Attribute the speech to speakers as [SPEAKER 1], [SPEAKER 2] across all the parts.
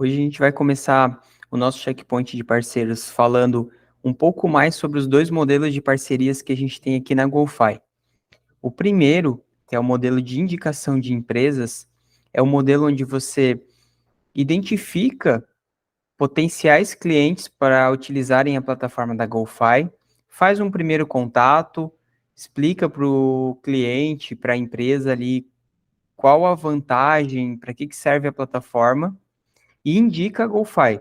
[SPEAKER 1] Hoje a gente vai começar o nosso checkpoint de parceiros falando um pouco mais sobre os dois modelos de parcerias que a gente tem aqui na GoFi. O primeiro, que é o modelo de indicação de empresas, é o modelo onde você identifica potenciais clientes para utilizarem a plataforma da GoFi, faz um primeiro contato, explica para o cliente, para a empresa ali, qual a vantagem, para que serve a plataforma, e indica a GoFi,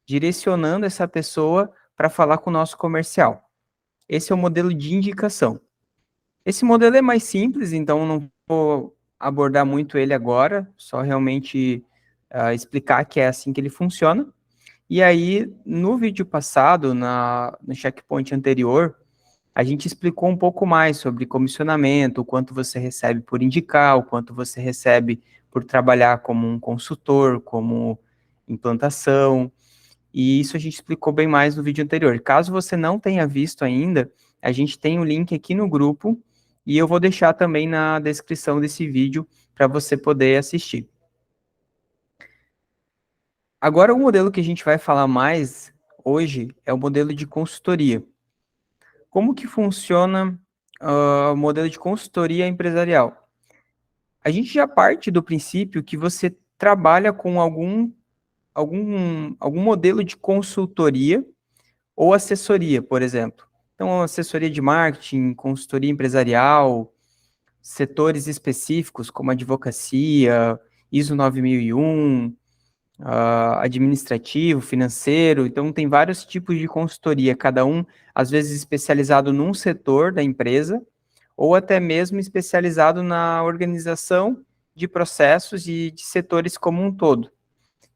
[SPEAKER 1] direcionando essa pessoa para falar com o nosso comercial. Esse é o modelo de indicação. Esse modelo é mais simples, então não vou abordar muito ele agora, só realmente explicar que é assim que ele funciona. E aí, no vídeo passado, no checkpoint anterior, a gente explicou um pouco mais sobre comissionamento, o quanto você recebe por indicar, o quanto você recebe por trabalhar como um consultor, como implantação, e isso a gente explicou bem mais no vídeo anterior. Caso você não tenha visto ainda, a gente tem o link aqui no grupo, e eu vou deixar também na descrição desse vídeo para você poder assistir. Agora, o modelo que a gente vai falar mais hoje é o modelo de consultoria. Como que funciona o modelo de consultoria empresarial? A gente já parte do princípio que você trabalha com algum modelo de consultoria ou assessoria, por exemplo. Então, assessoria de marketing, consultoria empresarial, setores específicos como advocacia, ISO 9001, administrativo, financeiro. Então, tem vários tipos de consultoria, cada um, às vezes, especializado num setor da empresa, ou até mesmo especializado na organização de processos e de setores como um todo.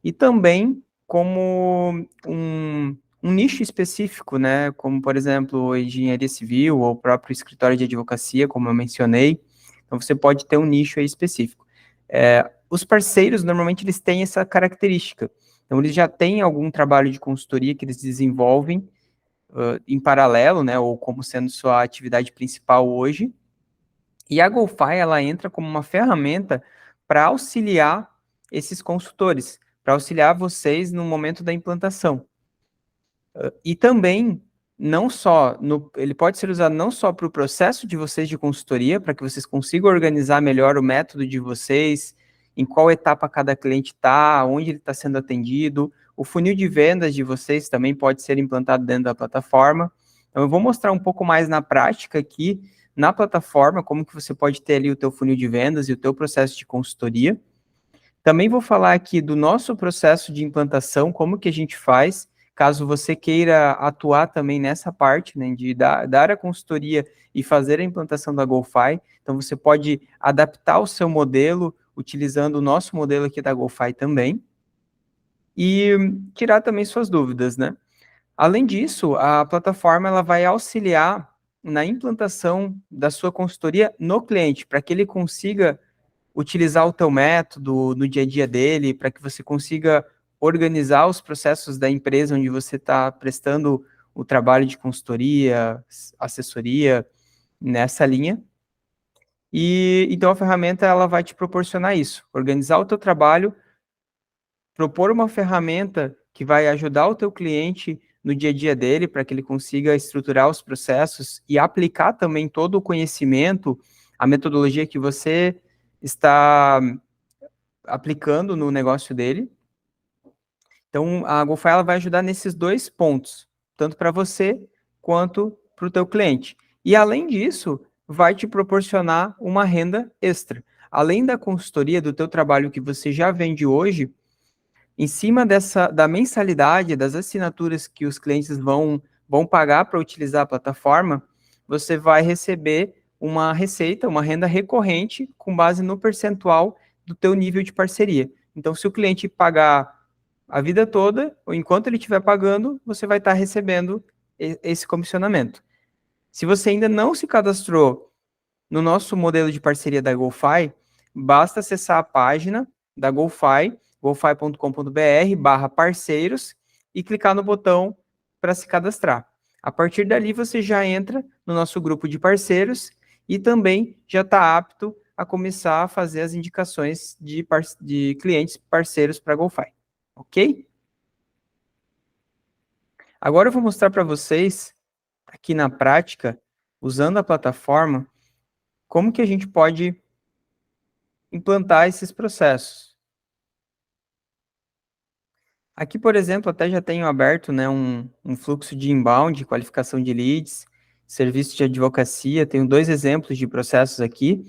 [SPEAKER 1] E também como um nicho específico, né? Como, por exemplo, engenharia civil ou o próprio escritório de advocacia, como eu mencionei. Então, você pode ter um nicho aí específico. Os parceiros, normalmente, eles têm essa característica. Então, eles já têm algum trabalho de consultoria que eles desenvolvem em paralelo, né? Ou como sendo sua atividade principal hoje. E a GoFi, ela entra como uma ferramenta para auxiliar esses consultores, para auxiliar vocês no momento da implantação. E também, ele pode ser usado não só para o processo de vocês de consultoria, para que vocês consigam organizar melhor o método de vocês, em qual etapa cada cliente está, onde ele está sendo atendido. O funil de vendas de vocês também pode ser implantado dentro da plataforma. Então, eu vou mostrar um pouco mais na prática aqui, na plataforma, como que você pode ter ali o teu funil de vendas e o teu processo de consultoria. Também vou falar aqui do nosso processo de implantação, como que a gente faz, caso você queira atuar também nessa parte, né, de dar a consultoria e fazer a implantação da GoFi. Então, você pode adaptar o seu modelo, utilizando o nosso modelo aqui da GoFi também, e tirar também suas dúvidas, né? Além disso, a plataforma ela vai auxiliar na implantação da sua consultoria no cliente, para que ele consiga utilizar o teu método no dia a dia dele, para que você consiga organizar os processos da empresa onde você está prestando o trabalho de consultoria, assessoria, nessa linha. E então a ferramenta ela vai te proporcionar isso, organizar o teu trabalho, propor uma ferramenta que vai ajudar o teu cliente no dia a dia dele, para que ele consiga estruturar os processos e aplicar também todo o conhecimento, a metodologia que você está aplicando no negócio dele. Então, a GoFi ela vai ajudar nesses dois pontos, tanto para você quanto para o teu cliente. E, além disso, vai te proporcionar uma renda extra. Além da consultoria do teu trabalho que você já vende hoje, em cima da mensalidade, das assinaturas que os clientes vão pagar para utilizar a plataforma, você vai receber uma receita, uma renda recorrente com base no percentual do teu nível de parceria. Então, se o cliente pagar a vida toda, ou enquanto ele estiver pagando, você vai estar recebendo esse comissionamento. Se você ainda não se cadastrou no nosso modelo de parceria da GoFi, basta acessar a página da GoFi, gofi.com.br/parceiros, e clicar no botão para se cadastrar. A partir dali, você já entra no nosso grupo de parceiros e também já está apto a começar a fazer as indicações de clientes parceiros para a GoFi. ok? Agora eu vou mostrar para vocês, aqui na prática, usando a plataforma, como que a gente pode implantar esses processos. Aqui, por exemplo, até já tenho aberto, né, um fluxo de inbound, qualificação de leads, serviço de advocacia, tenho 2 exemplos de processos aqui,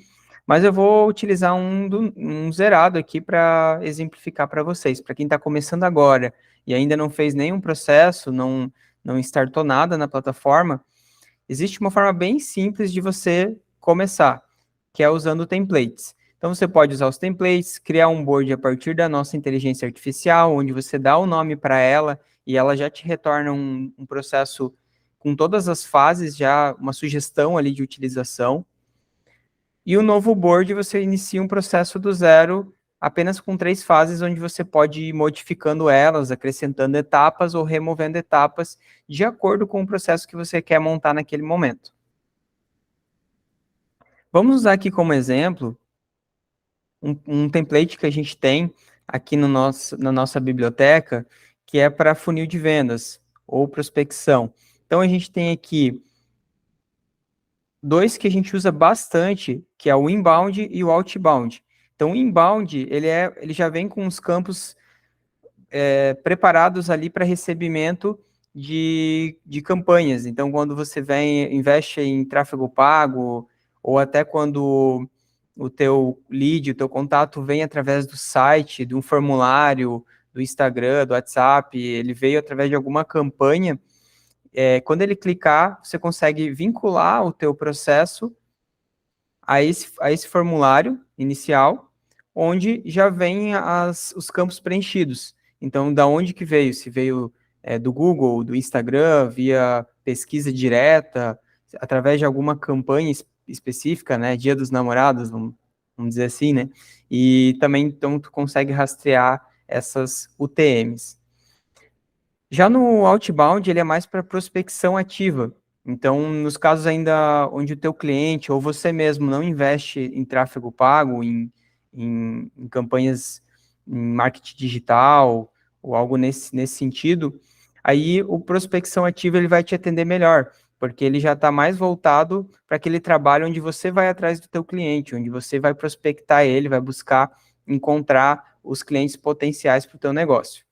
[SPEAKER 1] mas eu vou utilizar um zerado aqui para exemplificar para vocês. Para quem está começando agora e ainda não fez nenhum processo, não startou nada na plataforma, existe uma forma bem simples de você começar, que é usando templates. Então, você pode usar os templates, criar um board a partir da nossa inteligência artificial, onde você dá o nome para ela e ela já te retorna um processo com todas as fases, já uma sugestão ali de utilização. E o novo board, você inicia um processo do zero, apenas com 3 fases, onde você pode ir modificando elas, acrescentando etapas ou removendo etapas, de acordo com o processo que você quer montar naquele momento. Vamos usar aqui como exemplo um template que a gente tem aqui no na nossa biblioteca, que é para funil de vendas ou prospecção. Então, a gente tem aqui 2 que a gente usa bastante, que é o inbound e o outbound. Então, o inbound, ele já vem com os campos preparados ali para recebimento de campanhas. Então, quando você investe em tráfego pago, ou até quando o teu lead, o teu contato vem através do site, de um formulário, do Instagram, do WhatsApp, ele veio através de alguma campanha, quando ele clicar, você consegue vincular o teu processo a esse formulário inicial, onde já vem os campos preenchidos. Então, da onde que veio? Se veio do Google, do Instagram, via pesquisa direta, através de alguma campanha específica, né? Dia dos Namorados, vamos dizer assim, né? E também, então, tu consegue rastrear essas UTMs. Já no outbound, ele é mais para prospecção ativa. Então, nos casos ainda onde o teu cliente ou você mesmo não investe em tráfego pago, em campanhas em marketing digital ou algo nesse sentido, aí o prospecção ativa ele vai te atender melhor, porque ele já está mais voltado para aquele trabalho onde você vai atrás do teu cliente, onde você vai prospectar ele, vai buscar encontrar os clientes potenciais para o teu negócio.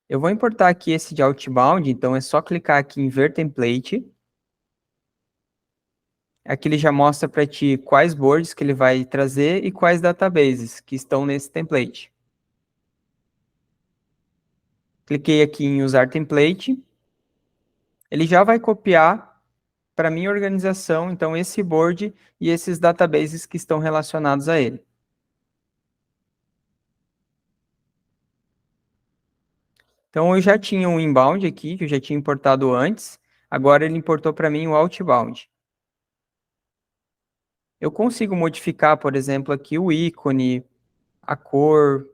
[SPEAKER 1] Eu vou importar aqui esse de outbound, então é só clicar aqui em ver template. Aqui ele já mostra para ti quais boards que ele vai trazer e quais databases que estão nesse template. Cliquei aqui em usar template. Ele já vai copiar para minha organização, então, esse board e esses databases que estão relacionados a ele. Então, eu já tinha um inbound aqui, que eu já tinha importado antes. Agora ele importou para mim o outbound. Eu consigo modificar, por exemplo, aqui o ícone, a cor,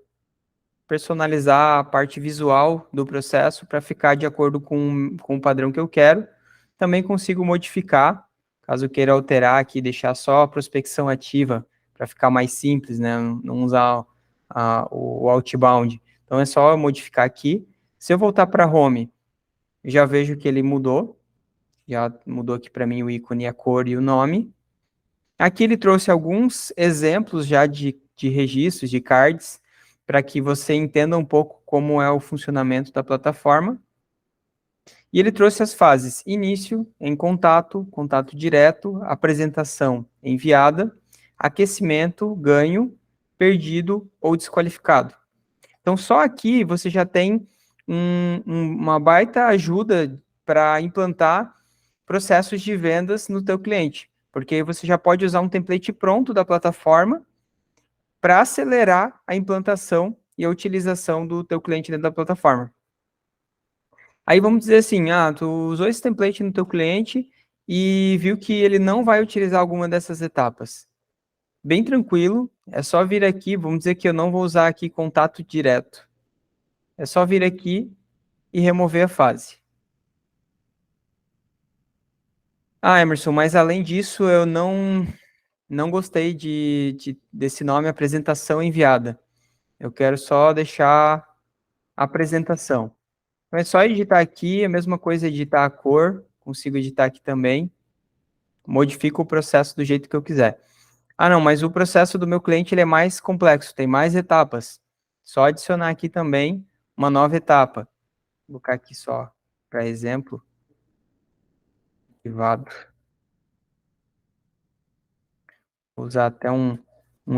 [SPEAKER 1] personalizar a parte visual do processo para ficar de acordo com o padrão que eu quero. Também consigo modificar, caso eu queira alterar aqui, deixar só a prospecção ativa, para ficar mais simples, né? Não usar o outbound. Então é só eu modificar aqui. Se eu voltar para home, já vejo que ele mudou. Já mudou aqui para mim o ícone, a cor e o nome. Aqui ele trouxe alguns exemplos já de registros, de cards, para que você entenda um pouco como é o funcionamento da plataforma. E ele trouxe as fases: início, em contato, contato direto, apresentação enviada, aquecimento, ganho, perdido ou desqualificado. Então, só aqui você já tem uma baita ajuda para implantar processos de vendas no teu cliente, porque você já pode usar um template pronto da plataforma para acelerar a implantação e a utilização do teu cliente dentro da plataforma. Aí vamos dizer assim, tu usou esse template no teu cliente e viu que ele não vai utilizar alguma dessas etapas. Bem tranquilo, é só vir aqui, vamos dizer que eu não vou usar aqui contato direto. É só vir aqui e remover a fase. Emerson, mas além disso, eu não gostei desse nome apresentação enviada. Eu quero só deixar a apresentação. Então é só editar aqui, a mesma coisa editar a cor, consigo editar aqui também. Modifico o processo do jeito que eu quiser. Ah, não, mas o processo do meu cliente ele é mais complexo, tem mais etapas. Só adicionar aqui também uma nova etapa. Vou colocar aqui só para exemplo. Arquivado. Vou usar até um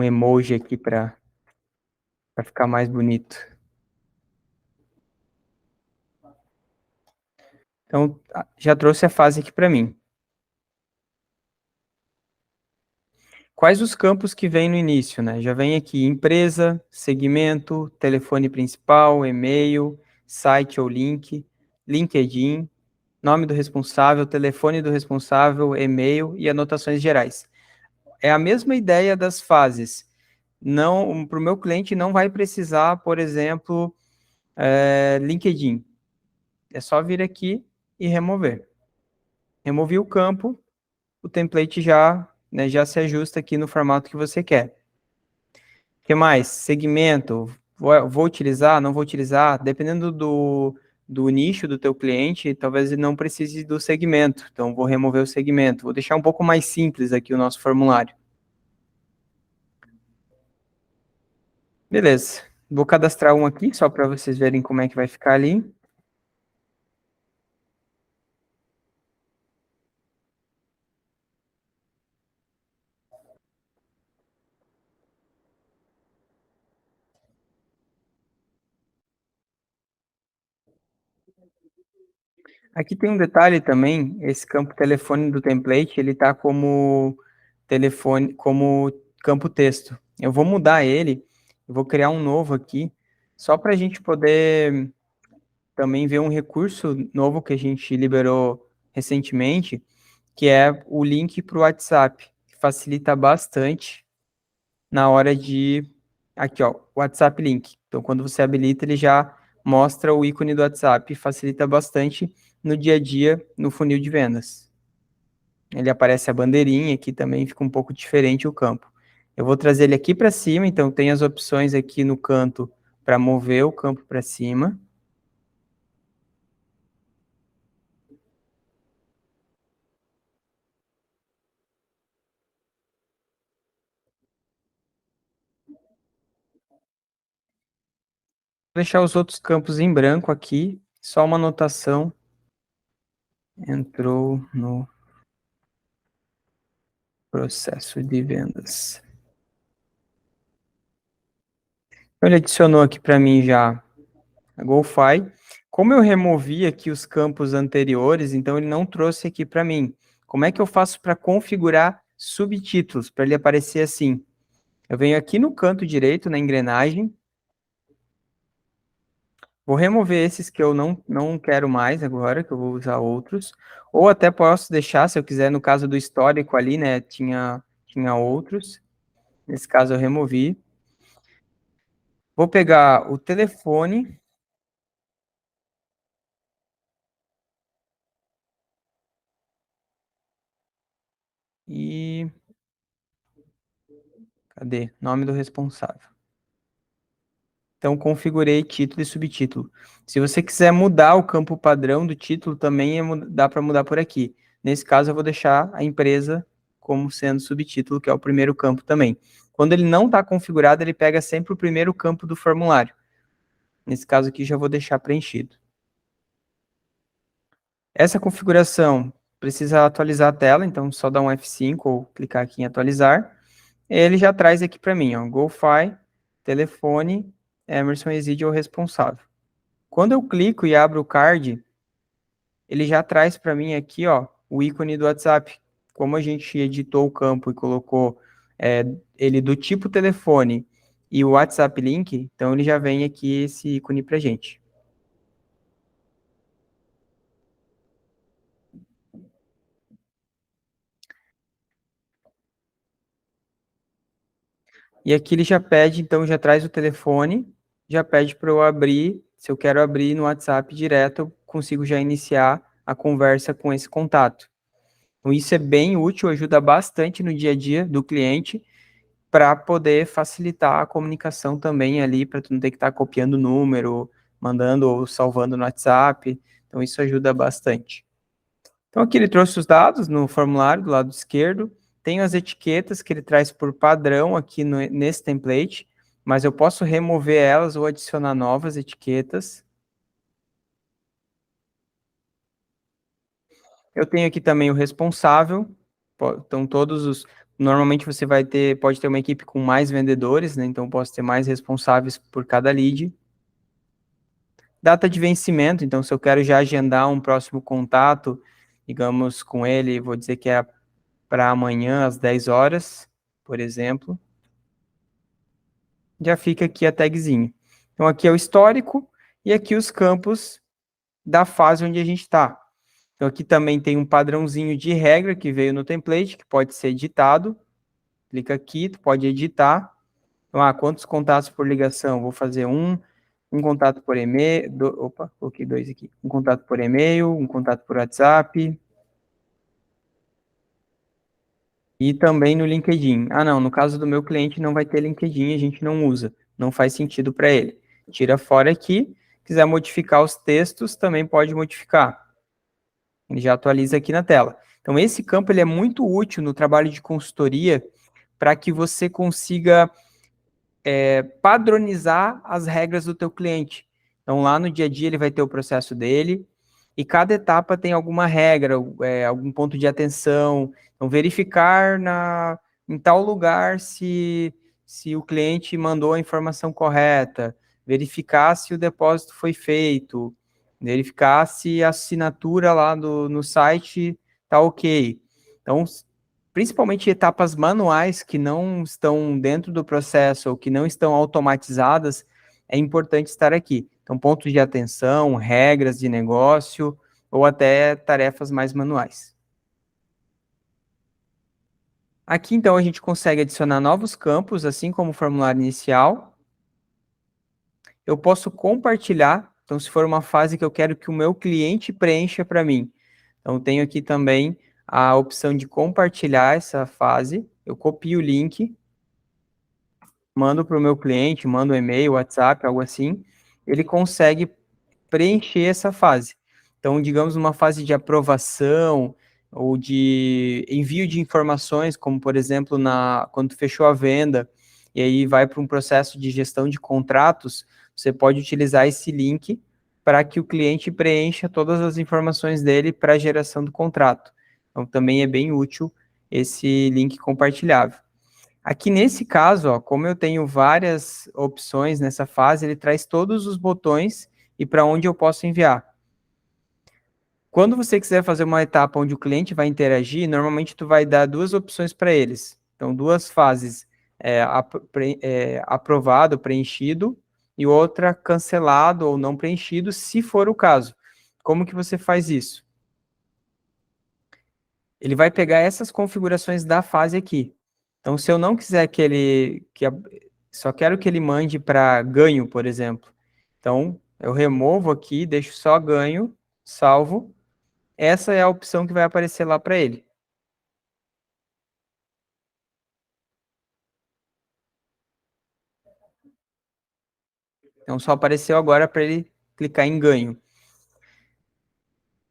[SPEAKER 1] emoji aqui para ficar mais bonito. Então, já trouxe a fase aqui para mim. Quais os campos que vem no início, né? Já vem aqui empresa, segmento, telefone principal, e-mail, site ou link, LinkedIn, nome do responsável, telefone do responsável, e-mail e anotações gerais. É a mesma ideia das fases. Não, para o meu cliente não vai precisar, por exemplo, LinkedIn. É só vir aqui e remover. Removi o campo, o template já se ajusta aqui no formato que você quer. O que mais? Segmento. Vou utilizar, não vou utilizar? Dependendo do nicho do teu cliente, talvez ele não precise do segmento. Então, vou remover o segmento. Vou deixar um pouco mais simples aqui o nosso formulário. Beleza. Vou cadastrar um aqui, só para vocês verem como é que vai ficar ali. Aqui tem um detalhe também, esse campo telefone do template, ele está como telefone, como campo texto. Eu vou mudar ele, eu vou criar um novo aqui, só para a gente poder também ver um recurso novo que a gente liberou recentemente, que é o link para o WhatsApp, que facilita bastante na hora de... Aqui, ó, WhatsApp Link. Então, quando você habilita, ele já mostra o ícone do WhatsApp, facilita bastante no dia a dia, no funil de vendas. Ele aparece a bandeirinha aqui também, fica um pouco diferente o campo. Eu vou trazer ele aqui para cima, então tem as opções aqui no canto para mover o campo para cima. Vou deixar os outros campos em branco aqui, só uma anotação. Entrou no processo de vendas. Então, ele adicionou aqui para mim já a GoFi. Como eu removi aqui os campos anteriores, então ele não trouxe aqui para mim. Como é que eu faço para configurar subtítulos, para ele aparecer assim? Eu venho aqui no canto direito, na engrenagem, vou remover esses que eu não quero mais agora, que eu vou usar outros, ou até posso deixar, se eu quiser, no caso do histórico ali, né, tinha outros, nesse caso eu removi. Vou pegar o telefone, e cadê? Nome do responsável. Então, configurei título e subtítulo. Se você quiser mudar o campo padrão do título, também dá para mudar por aqui. Nesse caso, eu vou deixar a empresa como sendo subtítulo, que é o primeiro campo também. Quando ele não está configurado, ele pega sempre o primeiro campo do formulário. Nesse caso aqui, já vou deixar preenchido. Essa configuração precisa atualizar a tela, então só dá um F5 ou clicar aqui em atualizar. Ele já traz aqui para mim, ó, GoFi, telefone, Emerson Exide é o responsável. Quando eu clico e abro o card, ele já traz para mim aqui, ó, o ícone do WhatsApp. Como a gente editou o campo e colocou ele do tipo telefone e o WhatsApp Link, então ele já vem aqui esse ícone para gente. E aqui ele já pede, então já traz o telefone, já pede para eu abrir, se eu quero abrir no WhatsApp direto, eu consigo já iniciar a conversa com esse contato. Então isso é bem útil, ajuda bastante no dia a dia do cliente, para poder facilitar a comunicação também ali, para tu não ter que estar copiando o número, mandando ou salvando no WhatsApp. Então, isso ajuda bastante. Então, aqui ele trouxe os dados no formulário do lado esquerdo. Tem as etiquetas que ele traz por padrão aqui nesse template, mas eu posso remover elas ou adicionar novas etiquetas. Eu tenho aqui também o responsável. Então, normalmente você pode ter uma equipe com mais vendedores, né? Então, posso ter mais responsáveis por cada lead. Data de vencimento, então, se eu quero já agendar um próximo contato, digamos, com ele, vou dizer que é para amanhã às 10 horas, por exemplo, já fica aqui a tagzinha. Então, aqui é o histórico e aqui os campos da fase onde a gente está. Então, aqui também tem um padrãozinho de regra que veio no template, que pode ser editado. Clica aqui, tu pode editar. Então, quantos contatos por ligação? Vou fazer um contato por e-mail, opa, coloquei dois aqui. Um contato por e-mail, um contato por WhatsApp. E também no LinkedIn. Não, no caso do meu cliente não vai ter LinkedIn, a gente não usa. Não faz sentido para ele. Tira fora aqui. Quiser modificar os textos, também pode modificar. Ele já atualiza aqui na tela. Então, esse campo ele é muito útil no trabalho de consultoria para que você consiga padronizar as regras do teu cliente. Então, lá no dia a dia, ele vai ter o processo dele, e cada etapa tem alguma regra, algum ponto de atenção. Então, verificar em tal lugar se o cliente mandou a informação correta, verificar se o depósito foi feito, verificar se a assinatura lá no site está ok. Então, principalmente etapas manuais que não estão dentro do processo ou que não estão automatizadas, é importante estar aqui. Então, pontos de atenção, regras de negócio ou até tarefas mais manuais. Aqui, então, a gente consegue adicionar novos campos, assim como o formulário inicial. Eu posso compartilhar, então, se for uma fase que eu quero que o meu cliente preencha para mim. Então, tenho aqui também a opção de compartilhar essa fase. Eu copio o link, mando para o meu cliente, mando um e-mail, WhatsApp, algo assim, ele consegue preencher essa fase. Então, digamos, uma fase de aprovação ou de envio de informações, como, por exemplo, quando tu fechou a venda, e aí vai para um processo de gestão de contratos, você pode utilizar esse link para que o cliente preencha todas as informações dele para a geração do contrato. Então, também é bem útil esse link compartilhável. Aqui nesse caso, ó, como eu tenho várias opções nessa fase, ele traz todos os botões e para onde eu posso enviar. Quando você quiser fazer uma etapa onde o cliente vai interagir, normalmente tu vai dar duas opções para eles. Então, duas fases, aprovado, preenchido, e outra cancelado ou não preenchido, se for o caso. Como que você faz isso? Ele vai pegar essas configurações da fase aqui. Então, se eu não quiser só quero que ele mande para ganho, por exemplo. Então, eu removo aqui, deixo só ganho, salvo. Essa é a opção que vai aparecer lá para ele. Então, só apareceu agora para ele clicar em ganho.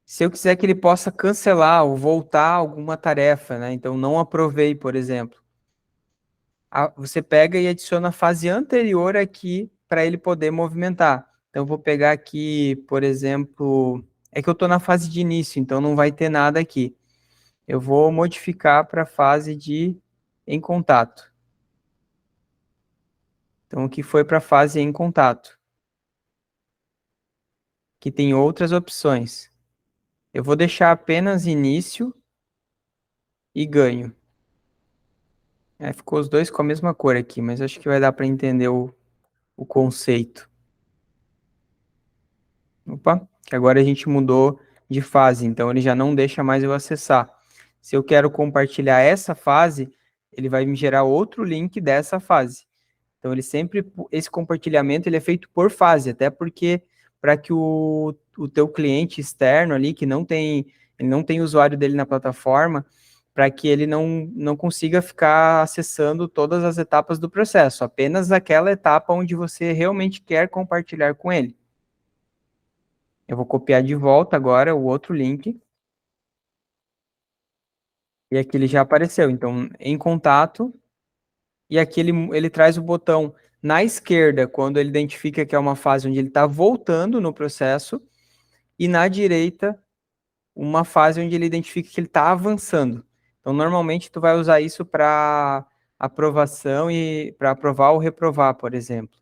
[SPEAKER 1] Se eu quiser que ele possa cancelar ou voltar alguma tarefa, né? Então, não aprovei, por exemplo. Você pega e adiciona a fase anterior aqui para ele poder movimentar. Então, eu vou pegar aqui, por exemplo, é que eu estou na fase de início, então não vai ter nada aqui. Eu vou modificar para a fase de em contato. Então, aqui foi para a fase em contato. Que tem outras opções. Eu vou deixar apenas início e ganho. Ficou os dois com a mesma cor aqui, mas acho que vai dar para entender o conceito. Opa, que agora a gente mudou de fase, então ele já não deixa mais eu acessar. Se eu quero compartilhar essa fase, ele vai me gerar outro link dessa fase. Então esse compartilhamento ele é feito por fase, até porque para que o teu cliente externo ali, ele não tem usuário dele na plataforma, para que ele não consiga ficar acessando todas as etapas do processo, apenas aquela etapa onde você realmente quer compartilhar com ele. Eu vou copiar de volta agora o outro link. E aqui ele já apareceu. Então, em contato, e aqui ele traz o botão na esquerda, quando ele identifica que é uma fase onde ele está voltando no processo, e na direita, uma fase onde ele identifica que ele está avançando. Então, normalmente, tu vai usar isso para aprovação e para aprovar ou reprovar, por exemplo.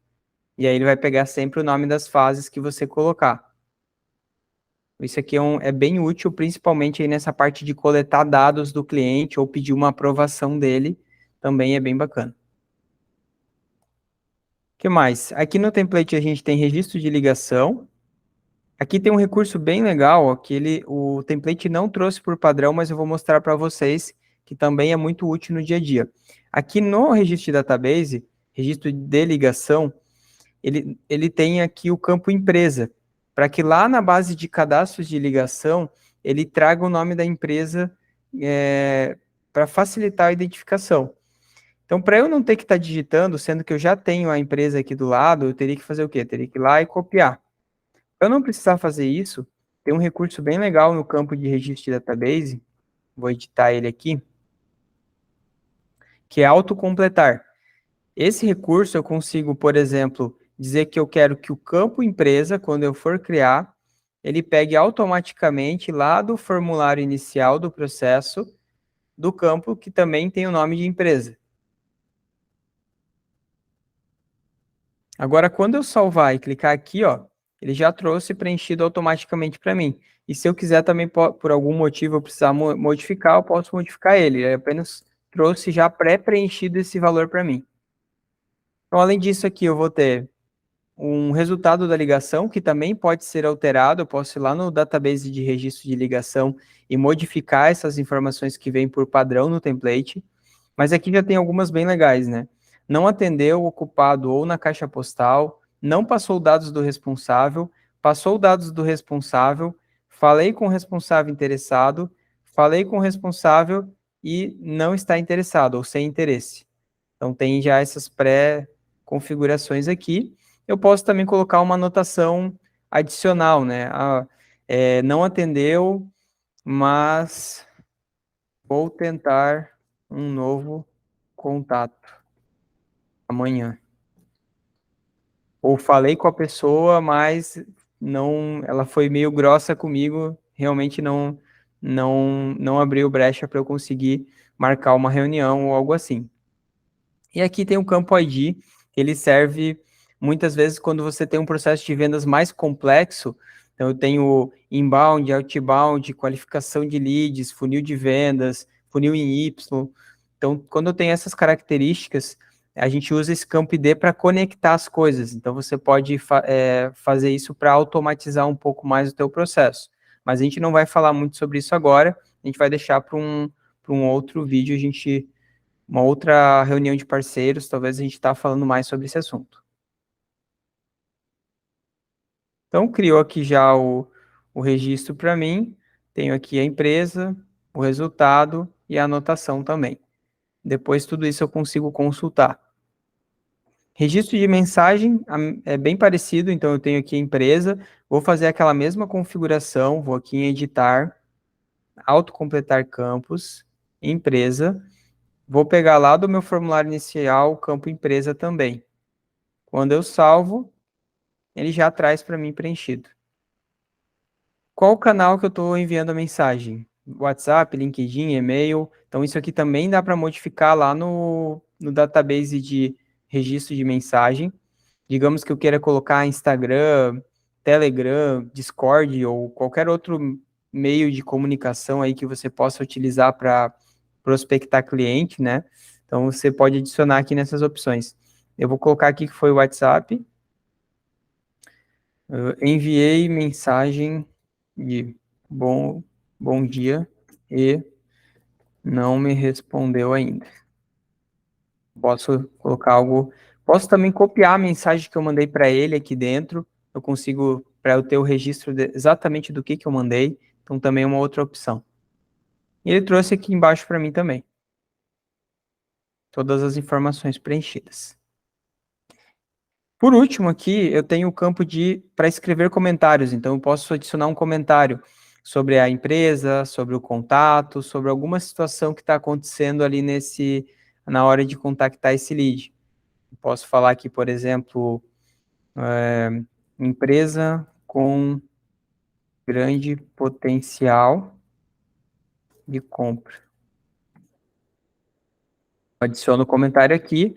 [SPEAKER 1] E aí ele vai pegar sempre o nome das fases que você colocar. Isso aqui é bem útil, principalmente aí nessa parte de coletar dados do cliente ou pedir uma aprovação dele, também é bem bacana. O que mais? Aqui no template a gente tem registro de ligação. Aqui tem um recurso bem legal, ó, que o template não trouxe por padrão, mas eu vou mostrar para vocês, que também é muito útil no dia a dia. Aqui no registro de database, registro de ligação, ele tem aqui o campo empresa, para que lá na base de cadastros de ligação, ele traga o nome da empresa para facilitar a identificação. Então, para eu não ter que estar digitando, sendo que eu já tenho a empresa aqui do lado, eu teria que fazer o quê? Eu teria que ir lá e copiar. Para eu não precisar fazer isso, tem um recurso bem legal no campo de registro de database, vou editar ele aqui, que é autocompletar. Esse recurso eu consigo, por exemplo, dizer que eu quero que o campo empresa, quando eu for criar, ele pegue automaticamente lá do formulário inicial do processo, do campo que também tem o nome de empresa. Agora, quando eu salvar e clicar aqui, ó, ele já trouxe preenchido automaticamente para mim. E se eu quiser também, por algum motivo, eu precisar modificar, eu posso modificar ele. Ele apenas trouxe já pré-preenchido esse valor para mim. Então, além disso aqui, eu vou ter um resultado da ligação, que também pode ser alterado. Eu posso ir lá no database de registro de ligação e modificar essas informações que vêm por padrão no template. Mas aqui já tem algumas bem legais, né? Não atendeu o ocupado ou na caixa postal, não passou dados do responsável, passou dados do responsável, falei com o responsável interessado, falei com o responsável e não está interessado ou sem interesse. Então tem já essas pré-configurações aqui. Eu posso também colocar uma anotação adicional, né? Não atendeu, mas vou tentar um novo contato amanhã. Ou falei com a pessoa, mas não, ela foi meio grossa comigo, realmente não abriu brecha para eu conseguir marcar uma reunião ou algo assim. E aqui tem o campo ID, ele serve muitas vezes quando você tem um processo de vendas mais complexo. Então, eu tenho inbound, outbound, qualificação de leads, funil de vendas, funil em Y. Então, quando eu tenho essas características, a gente usa esse campo ID para conectar as coisas. Então, você pode fazer isso para automatizar um pouco mais o teu processo. Mas a gente não vai falar muito sobre isso agora, a gente vai deixar para um outro vídeo, uma outra reunião de parceiros, talvez a gente está falando mais sobre esse assunto. Então, criou aqui já o registro para mim, tenho aqui a empresa, o resultado e a anotação também. Depois, tudo isso eu consigo consultar. Registro de mensagem é bem parecido, então eu tenho aqui a empresa, vou fazer aquela mesma configuração, vou aqui em editar, autocompletar campos, empresa, vou pegar lá do meu formulário inicial o campo empresa também. Quando eu salvo, ele já traz para mim preenchido. Qual o canal que eu estou enviando a mensagem? WhatsApp, LinkedIn, e-mail. Então, isso aqui também dá para modificar lá no database de registro de mensagem. Digamos que eu queira colocar Instagram, Telegram, Discord ou qualquer outro meio de comunicação aí que você possa utilizar para prospectar cliente, né? Então, você pode adicionar aqui nessas opções. Eu vou colocar aqui que foi o WhatsApp. Eu enviei mensagem de bom dia e não me respondeu ainda. Posso colocar algo. Posso também copiar a mensagem que eu mandei para ele aqui dentro. Eu consigo, para eu ter o registro exatamente do que eu mandei. Então, também é uma outra opção. E ele trouxe aqui embaixo para mim também. Todas as informações preenchidas. Por último aqui, eu tenho o campo para escrever comentários. Então, eu posso adicionar um comentário sobre a empresa, sobre o contato, sobre alguma situação que está acontecendo ali na hora de contactar esse lead. Posso falar aqui, por exemplo, empresa com grande potencial de compra. Adiciono o comentário aqui.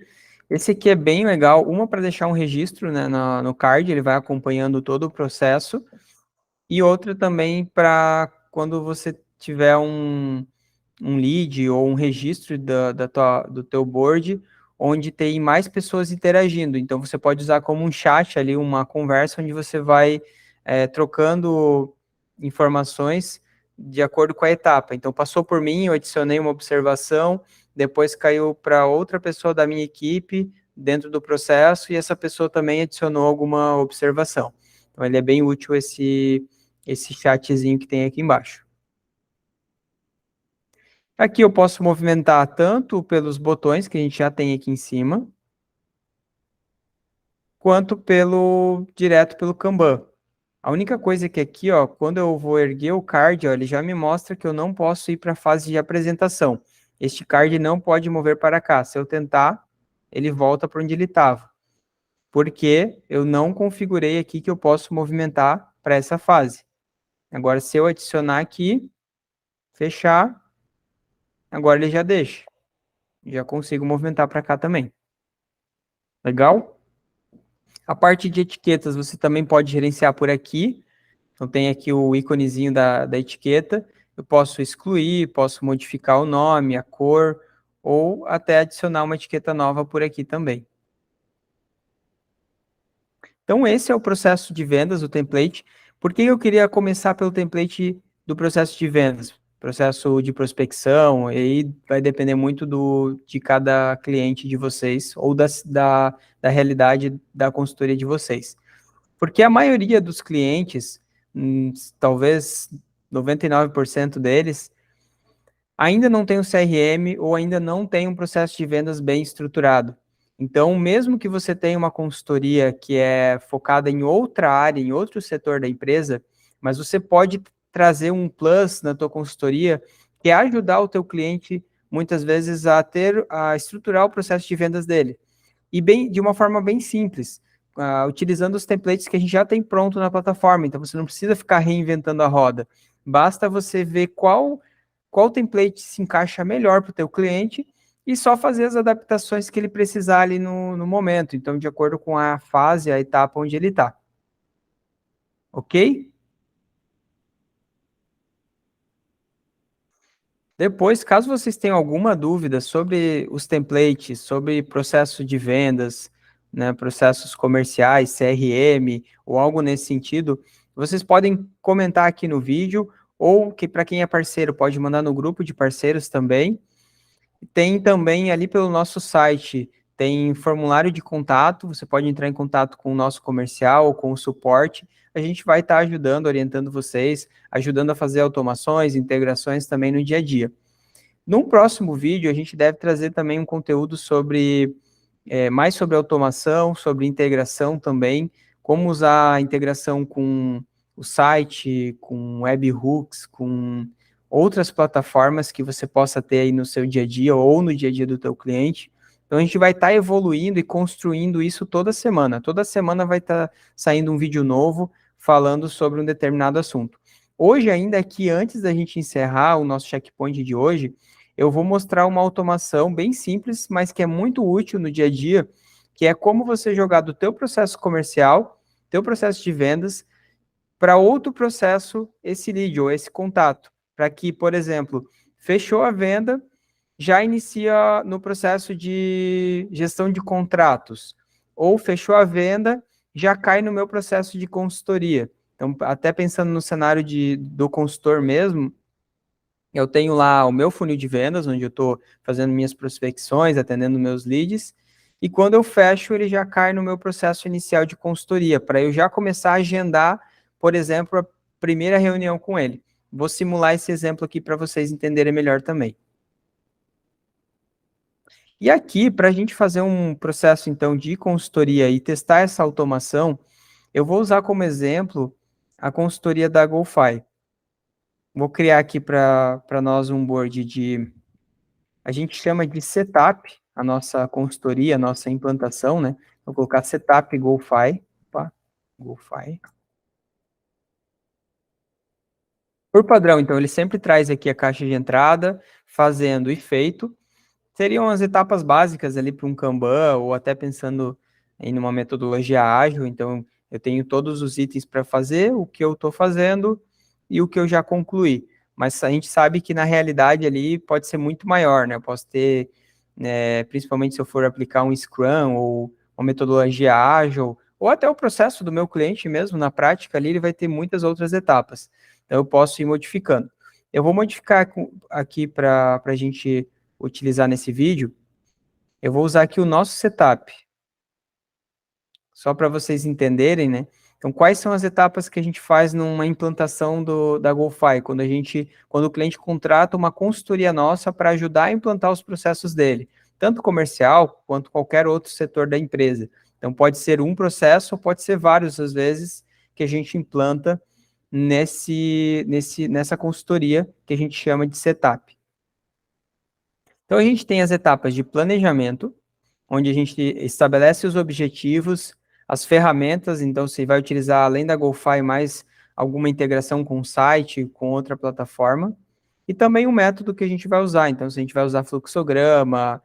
[SPEAKER 1] Esse aqui é bem legal, uma para deixar um registro, né, no card, ele vai acompanhando todo o processo, e outra também para quando você tiver um lead ou um registro do teu board, onde tem mais pessoas interagindo. Então, você pode usar como um chat ali, uma conversa, onde você vai trocando informações de acordo com a etapa. Então, passou por mim, eu adicionei uma observação, depois caiu para outra pessoa da minha equipe dentro do processo, e essa pessoa também adicionou alguma observação. Então, ele é bem útil esse chatzinho que tem aqui embaixo. Aqui eu posso movimentar tanto pelos botões que a gente já tem aqui em cima, quanto direto pelo Kanban. A única coisa que aqui, ó, quando eu vou erguer o card, ó, ele já me mostra que eu não posso ir para a fase de apresentação. Este card não pode mover para cá. Se eu tentar, ele volta para onde ele estava. Porque eu não configurei aqui que eu posso movimentar para essa fase. Agora, se eu adicionar aqui, fechar, agora ele já deixa. Já consigo movimentar para cá também. Legal? A parte de etiquetas você também pode gerenciar por aqui. Então tem aqui o íconezinho da etiqueta. Eu posso excluir, posso modificar o nome, a cor, ou até adicionar uma etiqueta nova por aqui também. Então esse é o processo de vendas, o template. Por que eu queria começar pelo template do processo de vendas? Processo de prospecção, e aí vai depender muito de cada cliente de vocês, ou da realidade da consultoria de vocês. Porque a maioria dos clientes, talvez 99% deles, ainda não tem um CRM ou ainda não tem um processo de vendas bem estruturado. Então, mesmo que você tenha uma consultoria que é focada em outra área, em outro setor da empresa, mas você pode trazer um plus na tua consultoria, que é ajudar o teu cliente, muitas vezes, a estruturar o processo de vendas dele. E de uma forma bem simples, utilizando os templates que a gente já tem pronto na plataforma. Então, você não precisa ficar reinventando a roda. Basta você ver qual template se encaixa melhor para o teu cliente e só fazer as adaptações que ele precisar ali no momento. Então, de acordo com a fase, a etapa onde ele está. Ok? Depois, caso vocês tenham alguma dúvida sobre os templates, sobre processo de vendas, né, processos comerciais, CRM, ou algo nesse sentido, vocês podem comentar aqui no vídeo, ou que para quem é parceiro, pode mandar no grupo de parceiros também. Tem também ali pelo nosso site, tem formulário de contato, você pode entrar em contato com o nosso comercial ou com o suporte, a gente vai estar ajudando, orientando vocês, ajudando a fazer automações, integrações também no dia a dia. Num próximo vídeo, a gente deve trazer também um conteúdo mais sobre automação, sobre integração também, como usar a integração com o site, com webhooks, com outras plataformas que você possa ter aí no seu dia a dia ou no dia a dia do teu cliente. Então, a gente vai estar evoluindo e construindo isso toda semana. Toda semana vai estar saindo um vídeo novo falando sobre um determinado assunto. Hoje, ainda aqui, antes da gente encerrar o nosso checkpoint de hoje, eu vou mostrar uma automação bem simples, mas que é muito útil no dia a dia, que é como você jogar do teu processo comercial, teu processo de vendas, para outro processo esse lead ou esse contato, para que, por exemplo, fechou a venda, já inicia no processo de gestão de contratos, ou fechou a venda, já cai no meu processo de consultoria. Então, até pensando no cenário do consultor mesmo, eu tenho lá o meu funil de vendas, onde eu estou fazendo minhas prospecções, atendendo meus leads, e quando eu fecho, ele já cai no meu processo inicial de consultoria, para eu já começar a agendar, por exemplo, a primeira reunião com ele. Vou simular esse exemplo aqui para vocês entenderem melhor também. E aqui, para a gente fazer um processo, então, de consultoria e testar essa automação, eu vou usar como exemplo a consultoria da GoFi. Vou criar aqui para nós um board de... A gente chama de setup, a nossa consultoria, a nossa implantação, né? Vou colocar setup GoFi. Opa, GoFi. Por padrão, então, ele sempre traz aqui a caixa de entrada, fazendo e feito. Seriam as etapas básicas ali para um Kanban, ou até pensando em uma metodologia ágil. Então, eu tenho todos os itens para fazer, o que eu estou fazendo e o que eu já concluí. Mas a gente sabe que na realidade ali pode ser muito maior, né? Eu posso ter, né, principalmente se eu for aplicar um Scrum ou uma metodologia ágil, ou até o processo do meu cliente mesmo, na prática ali, ele vai ter muitas outras etapas. Então, eu posso ir modificando. Eu vou modificar aqui para a gente utilizar nesse vídeo, eu vou usar aqui o nosso setup, só para vocês entenderem, né? Então, quais são as etapas que a gente faz numa implantação da GoFi, quando o cliente contrata uma consultoria nossa para ajudar a implantar os processos dele, tanto comercial quanto qualquer outro setor da empresa. Então, pode ser um processo ou pode ser vários, às vezes, que a gente implanta nessa consultoria que a gente chama de setup. Então, a gente tem as etapas de planejamento, onde a gente estabelece os objetivos, as ferramentas, então você vai utilizar, além da GoFi, mais alguma integração com o site, com outra plataforma, e também o método que a gente vai usar. Então, se a gente vai usar fluxograma,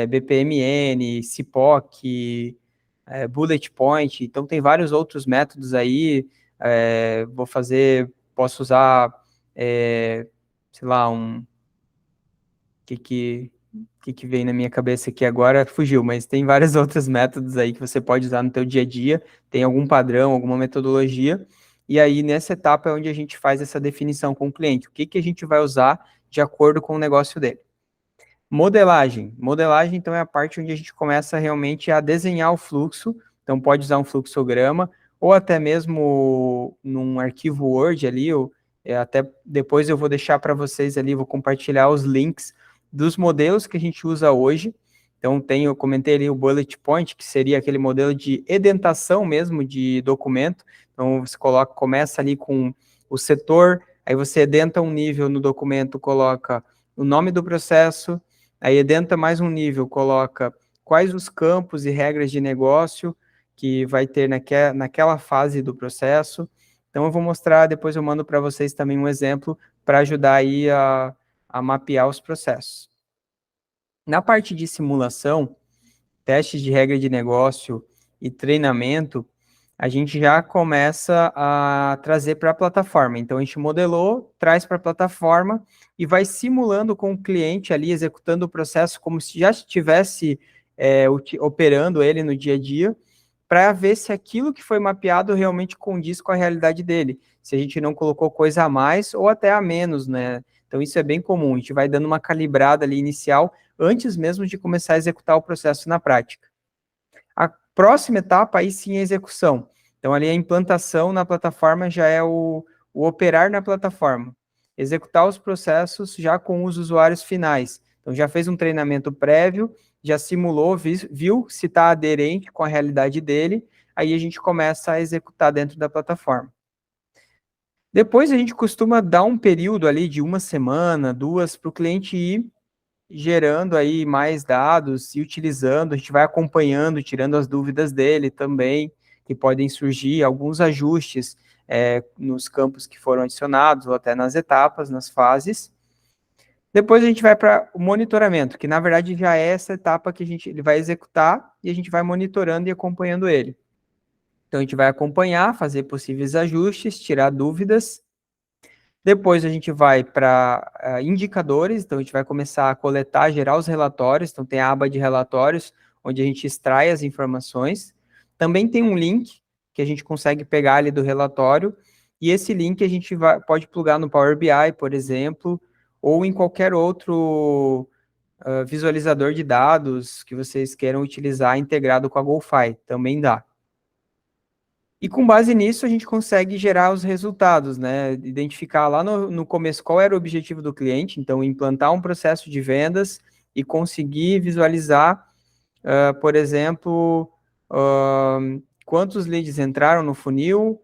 [SPEAKER 1] BPMN, CIPOC, Bullet Point, então tem vários outros métodos aí, posso usar, sei lá, que vem na minha cabeça aqui agora fugiu, mas tem vários outros métodos aí que você pode usar no teu dia a dia, tem algum padrão, alguma metodologia, e aí nessa etapa é onde a gente faz essa definição com o cliente, o que a gente vai usar de acordo com o negócio dele. Modelagem, então, é a parte onde a gente começa realmente a desenhar o fluxo, então pode usar um fluxograma, ou até mesmo num arquivo Word ali, ou até depois eu vou deixar para vocês ali, vou compartilhar os links dos modelos que a gente usa hoje. Então, eu comentei ali o bullet point, que seria aquele modelo de edentação mesmo de documento. Então, você começa ali com o setor, aí você edenta um nível no documento, coloca o nome do processo, aí edenta mais um nível, coloca quais os campos e regras de negócio que vai ter naquela fase do processo. Então, eu vou mostrar, depois eu mando para vocês também um exemplo para ajudar aí a mapear os processos. Na parte de simulação, testes de regra de negócio e treinamento, a gente já começa a trazer para a plataforma. Então, a gente modelou, traz para a plataforma e vai simulando com o cliente ali, executando o processo como se já estivesse operando ele no dia a dia, para ver se aquilo que foi mapeado realmente condiz com a realidade dele. Se a gente não colocou coisa a mais ou até a menos, né? Então, isso é bem comum. A gente vai dando uma calibrada ali inicial antes mesmo de começar a executar o processo na prática. A próxima etapa, aí sim, é a execução. Então, ali a implantação na plataforma já é o operar na plataforma. Executar os processos já com os usuários finais. Então, já fez um treinamento prévio, já simulou, viu se está aderente com a realidade dele, aí a gente começa a executar dentro da plataforma. Depois a gente costuma dar um período ali de uma semana, duas, para o cliente ir gerando aí mais dados e utilizando, a gente vai acompanhando, tirando as dúvidas dele também, que podem surgir alguns ajustes nos campos que foram adicionados, ou até nas etapas, nas fases. Depois a gente vai para o monitoramento, que na verdade já é essa etapa que ele vai executar e a gente vai monitorando e acompanhando ele. Então a gente vai acompanhar, fazer possíveis ajustes, tirar dúvidas. Depois a gente vai para indicadores, então a gente vai começar a coletar, gerar os relatórios, então tem a aba de relatórios, onde a gente extrai as informações. Também tem um link que a gente consegue pegar ali do relatório, e esse link a gente pode plugar no Power BI, por exemplo, ou em qualquer outro visualizador de dados que vocês queiram utilizar integrado com a GoFi, também dá. E com base nisso, a gente consegue gerar os resultados, né? Identificar lá no começo qual era o objetivo do cliente, então implantar um processo de vendas e conseguir visualizar, por exemplo, quantos leads entraram no funil,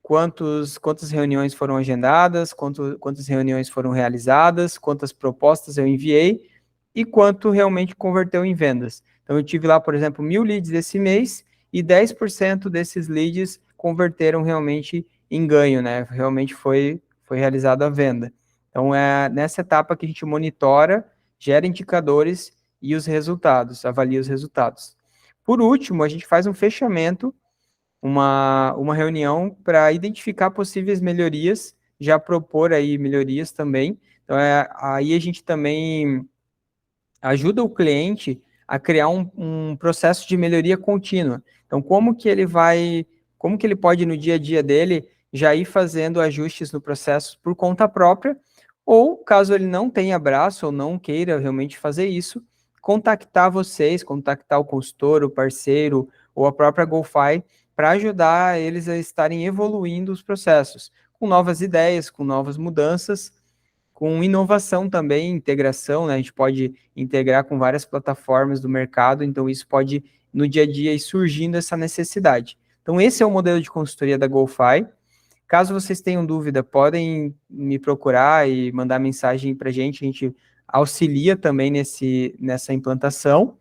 [SPEAKER 1] quantas reuniões foram agendadas, quantas reuniões foram realizadas, quantas propostas eu enviei e quanto realmente converteu em vendas. Então, eu tive lá, por exemplo, 1.000 leads esse mês e 10% desses leads converteram realmente em ganho, né? Realmente foi realizada a venda. Então, é nessa etapa que a gente monitora, gera indicadores e os resultados, avalia os resultados. Por último, a gente faz um fechamento, uma reunião para identificar possíveis melhorias, já propor aí melhorias também. Então, aí a gente também ajuda o cliente a criar um processo de melhoria contínua. Então, como que ele pode no dia a dia dele já ir fazendo ajustes no processo por conta própria, ou caso ele não tenha braço ou não queira realmente fazer isso, contactar vocês, contactar o consultor, o parceiro ou a própria GoFi para ajudar eles a estarem evoluindo os processos, com novas ideias, com novas mudanças, com inovação também, integração, né? A gente pode integrar com várias plataformas do mercado, então isso pode, no dia a dia, ir surgindo essa necessidade. Então, esse é o modelo de consultoria da GoFi. Caso vocês tenham dúvida, podem me procurar e mandar mensagem para a gente auxilia também nessa implantação,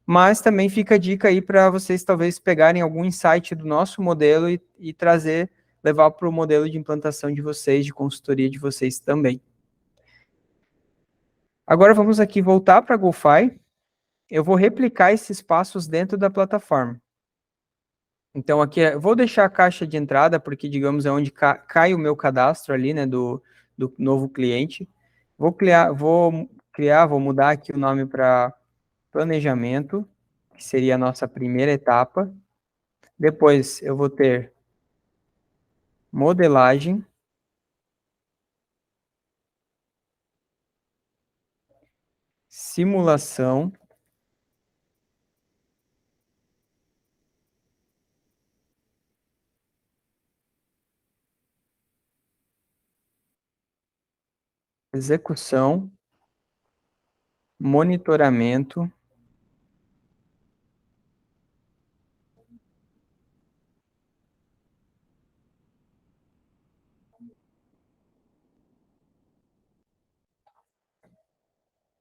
[SPEAKER 1] mas também fica a dica aí para vocês talvez pegarem algum insight do nosso modelo e trazer, levar para o modelo de implantação de vocês, de consultoria de vocês também. Agora vamos aqui voltar para a GoFi. Eu vou replicar esses passos dentro da plataforma. Então aqui, vou deixar a caixa de entrada, porque digamos é onde cai o meu cadastro ali, né, do novo cliente. Vou mudar aqui o nome para planejamento, que seria a nossa primeira etapa. Depois eu vou ter modelagem, simulação, execução, monitoramento,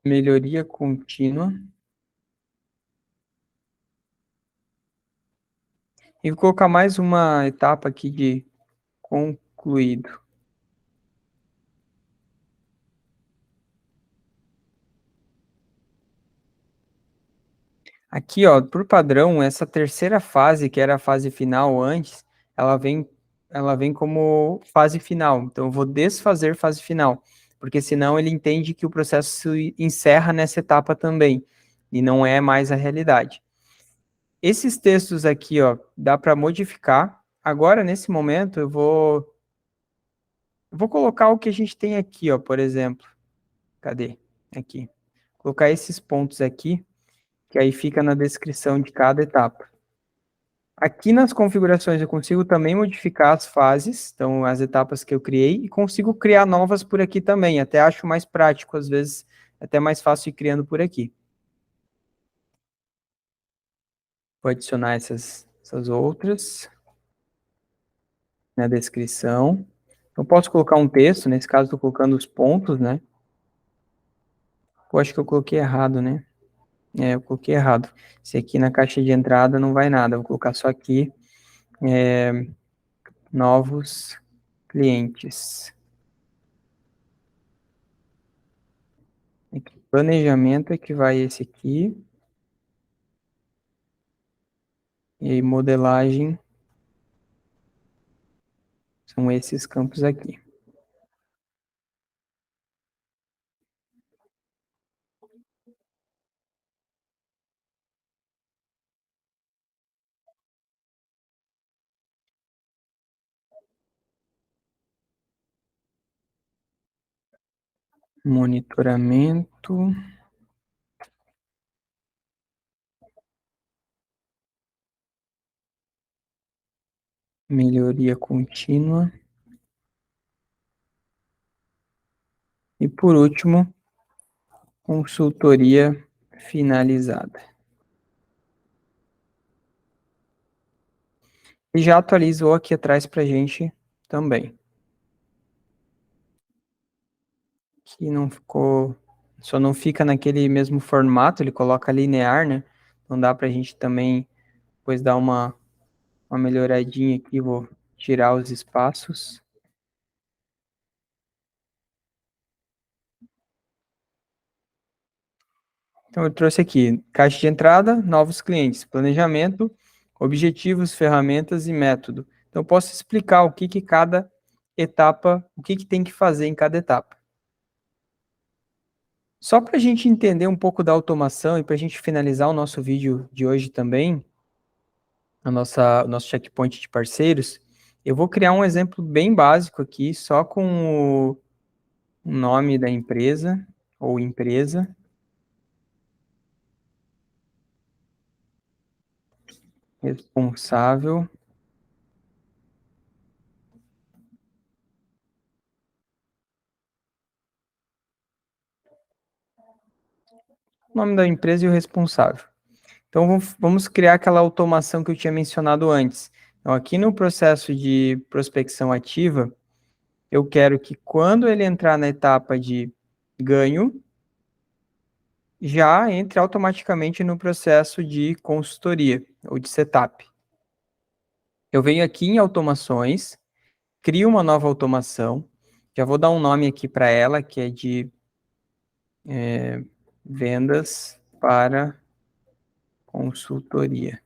[SPEAKER 1] melhoria contínua. E vou colocar mais uma etapa aqui de concluído. Aqui, ó, por padrão, essa terceira fase, que era a fase final antes, ela vem como fase final. Então, eu vou desfazer fase final, porque senão ele entende que o processo se encerra nessa etapa também, e não é mais a realidade. Esses textos aqui, ó, dá para modificar. Agora, nesse momento, eu vou colocar o que a gente tem aqui, ó, por exemplo. Cadê? Aqui. Colocar esses pontos aqui, que aí fica na descrição de cada etapa. Aqui nas configurações eu consigo também modificar as fases, então as etapas que eu criei, e consigo criar novas por aqui também. Até acho mais prático, às vezes, até mais fácil ir criando por aqui. Vou adicionar essas outras na descrição. Eu posso colocar um texto, nesse caso estou colocando os pontos, né? Eu acho que eu coloquei errado, né? Eu coloquei errado. Esse aqui na caixa de entrada não vai nada, vou colocar só aqui, novos clientes. Aqui, planejamento é que vai esse aqui, e aí modelagem são esses campos aqui. Monitoramento, melhoria contínua. E por último, consultoria finalizada. E já atualizou aqui atrás para a gente também. Que não ficou, só não fica naquele mesmo formato, ele coloca linear, né? Não dá para a gente também depois dar uma melhoradinha aqui, vou tirar os espaços. Então, eu trouxe aqui caixa de entrada, novos clientes, planejamento, objetivos, ferramentas e método. Então, eu posso explicar o que cada etapa, o que tem que fazer em cada etapa. Só para a gente entender um pouco da automação e para a gente finalizar o nosso vídeo de hoje também, o nosso checkpoint de parceiros, eu vou criar um exemplo bem básico aqui, só com o nome da empresa ou empresa. Responsável. O nome da empresa e o responsável. Então, vamos criar aquela automação que eu tinha mencionado antes. Então, aqui no processo de prospecção ativa, eu quero que quando ele entrar na etapa de ganho, já entre automaticamente no processo de consultoria ou de setup. Eu venho aqui em automações, crio uma nova automação, já vou dar um nome aqui para ela, que é de vendas para consultoria.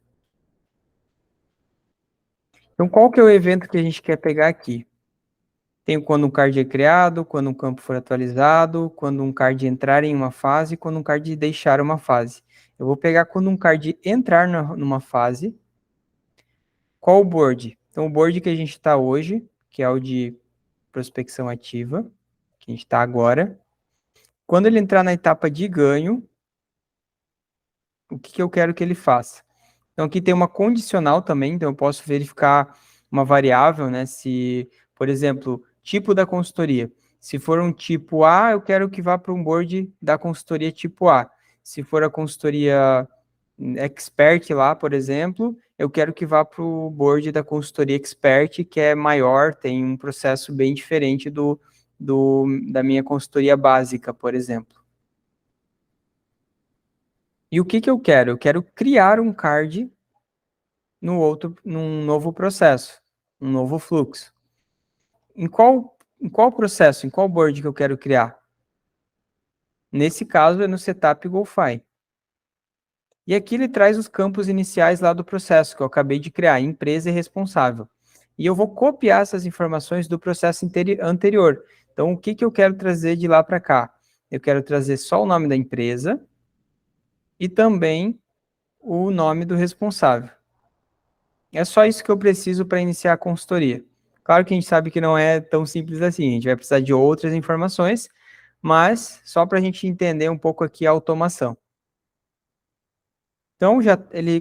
[SPEAKER 1] Então, qual que é o evento que a gente quer pegar aqui? Tem quando um card é criado, quando um campo for atualizado, quando um card entrar em uma fase, quando um card deixar uma fase. Eu vou pegar quando um card entrar numa fase. Qual o board? Então, o board que a gente está hoje, que é o de prospecção ativa, que a gente está agora. Quando ele entrar na etapa de ganho, o que eu quero que ele faça? Então, aqui tem uma condicional também, então eu posso verificar uma variável, né? Se, por exemplo, tipo da consultoria. Se for um tipo A, eu quero que vá para um board da consultoria tipo A. Se for a consultoria expert lá, por exemplo, eu quero que vá para o board da consultoria expert, que é maior, tem um processo bem diferente da minha consultoria básica, por exemplo. E o que eu quero? Eu quero criar um card num novo processo, um novo fluxo. Em qual processo, em qual board que eu quero criar? Nesse caso, é no setup GoFi. E aqui ele traz os campos iniciais lá do processo que eu acabei de criar, empresa e responsável. E eu vou copiar essas informações do processo anterior. Então, o que eu quero trazer de lá para cá? Eu quero trazer só o nome da empresa e também o nome do responsável. É só isso que eu preciso para iniciar a consultoria. Claro que a gente sabe que não é tão simples assim, a gente vai precisar de outras informações, mas só para a gente entender um pouco aqui a automação. Então,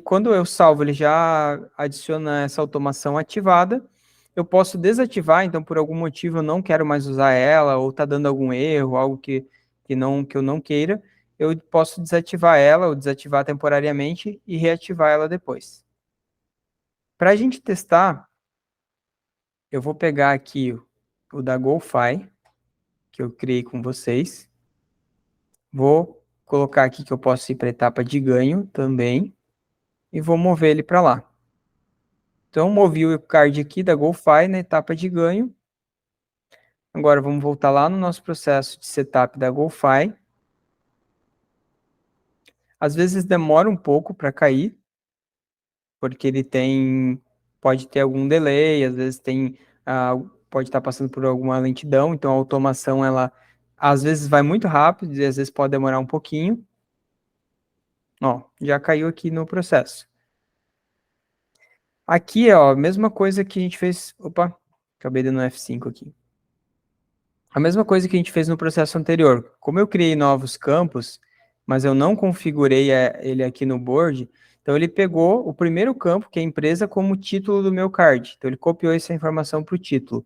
[SPEAKER 1] quando eu salvo, ele já adiciona essa automação ativada. Eu posso desativar, então, por algum motivo eu não quero mais usar ela, ou está dando algum erro, algo que eu não queira, eu posso desativar ela, ou desativar temporariamente e reativar ela depois. Para a gente testar, eu vou pegar aqui o da GoFi, que eu criei com vocês. Vou colocar aqui que eu posso ir para a etapa de ganho também. E vou mover ele para lá. Então, movi o card aqui da GoFi na etapa de ganho. Agora, vamos voltar lá no nosso processo de setup da GoFi. Às vezes demora um pouco para cair, porque ele pode ter algum delay, às vezes pode estar passando por alguma lentidão, então a automação, ela às vezes vai muito rápido e às vezes pode demorar um pouquinho. Ó, já caiu aqui no processo. Aqui, ó, a mesma coisa que a gente fez... Opa, acabei dando F5 aqui. A mesma coisa que a gente fez no processo anterior. Como eu criei novos campos, mas eu não configurei ele aqui no board, Então, ele pegou o primeiro campo, que é a empresa, como título do meu card. Então, ele copiou essa informação para o título.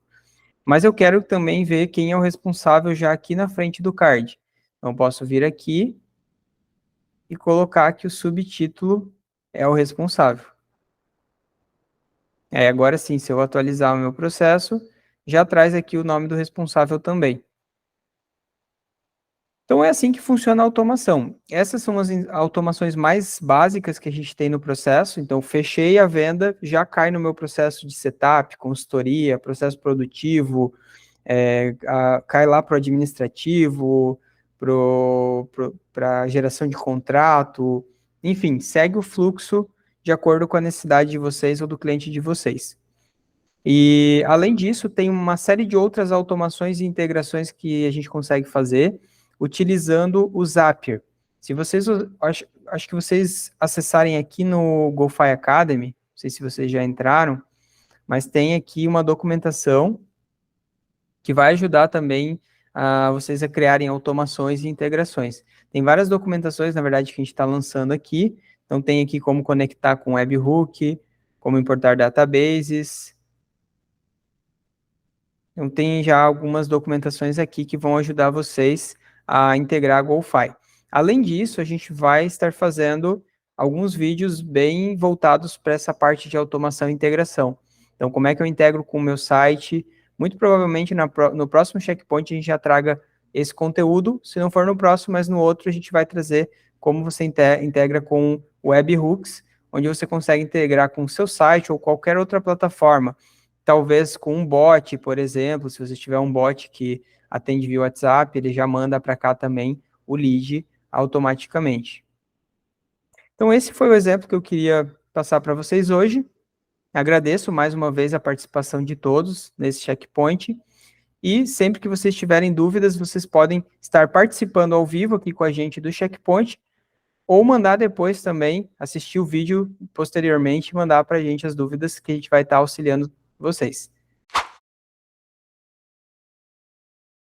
[SPEAKER 1] Mas eu quero também ver quem é o responsável já aqui na frente do card. Então, eu posso vir aqui e colocar que o subtítulo é o responsável. Agora sim, se eu atualizar o meu processo, já traz aqui o nome do responsável também. Então é assim que funciona a automação. Essas são as automações mais básicas que a gente tem no processo. Então, fechei a venda, já cai no meu processo de setup, consultoria, processo produtivo, cai lá para o administrativo, para geração de contrato, enfim, segue o fluxo de acordo com a necessidade de vocês ou do cliente de vocês. E, além disso, tem uma série de outras automações e integrações que a gente consegue fazer utilizando o Zapier. Se vocês, acho que vocês acessarem aqui no GoFi Academy, não sei se vocês já entraram, mas tem aqui uma documentação que vai ajudar também a vocês a criarem automações e integrações. Tem várias documentações, na verdade, que a gente está lançando aqui. Então, tem aqui como conectar com webhook, como importar databases. Então, tem já algumas documentações aqui que vão ajudar vocês a integrar a GoFi. Além disso, a gente vai estar fazendo alguns vídeos bem voltados para essa parte de automação e integração. Então, como é que eu integro com o meu site? Muito provavelmente no próximo checkpoint a gente já traga esse conteúdo. Se não for no próximo, mas no outro a gente vai trazer como você integra com webhooks, onde você consegue integrar com o seu site ou qualquer outra plataforma. Talvez com um bot, por exemplo, se você tiver um bot que atende via WhatsApp, ele já manda para cá também o lead automaticamente. Então, esse foi o exemplo que eu queria passar para vocês hoje. Agradeço mais uma vez a participação de todos nesse checkpoint. E sempre que vocês tiverem dúvidas, vocês podem estar participando ao vivo aqui com a gente do checkpoint, ou mandar depois também, assistir o vídeo posteriormente e mandar para a gente as dúvidas que a gente vai estar auxiliando vocês.